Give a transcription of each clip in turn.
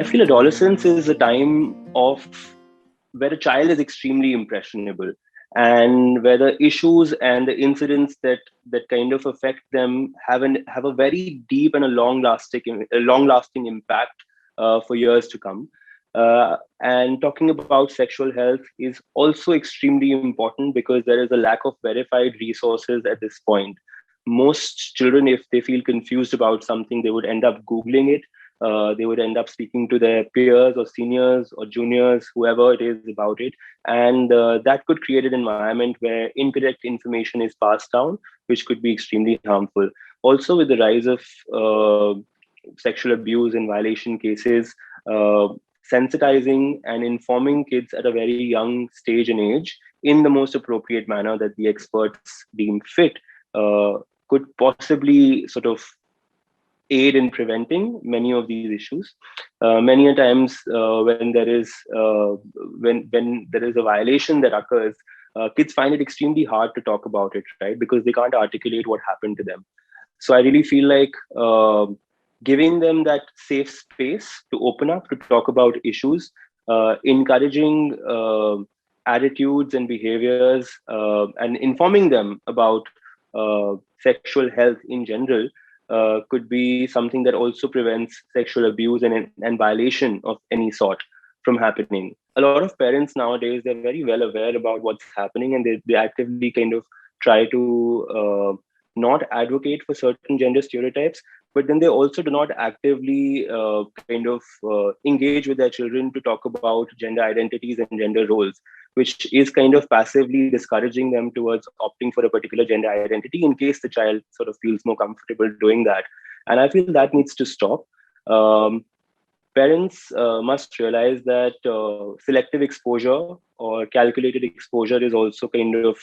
feel adolescence is a time of where a child is extremely impressionable, and where the issues and the incidents that kind of affect them have a very deep and a long lasting impact for years to come. And talking about sexual health is also extremely important because there is a lack of verified resources at this point. Most children, if they feel confused about something, they would end up googling it. They would end up speaking to their peers or seniors or juniors, whoever it is, about it. And that could create an environment where incorrect information is passed down, which could be extremely harmful. Also, with the rise of sexual abuse and violation cases, uh, sensitizing and informing kids at a very young stage and age in the most appropriate manner that the experts deem fit uh, could possibly sort of aid in preventing many of these issues. Many a times, when there is a violation that occurs, kids find it extremely hard to talk about it, right? Because they can't articulate what happened to them. So I really feel like giving them that safe space to open up, to talk about issues, encouraging attitudes and behaviors, and informing them about sexual health in general could be something that also prevents sexual abuse and violation of any sort from happening. A lot of parents nowadays, they're very well aware about what's happening, and they actively kind of try to not advocate for certain gender stereotypes, but then they also do not actively kind of engage with their children to talk about gender identities and gender roles, which is kind of passively discouraging them towards opting for a particular gender identity in case the child sort of feels more comfortable doing that. And I feel that needs to stop. Um, Parents must realize that selective exposure or calculated exposure is also kind of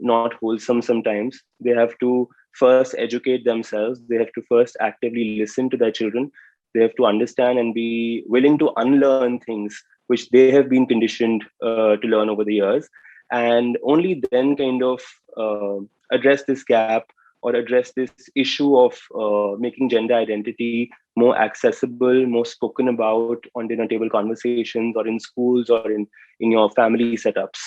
not wholesome sometimes. They have to first educate themselves. They have to first actively listen to their children. They have to understand and be willing to unlearn things which they have been conditioned to learn over the years. And only then kind of address this gap or address this issue of making gender identity more accessible, more spoken about on dinner table conversations or in schools or in your family setups.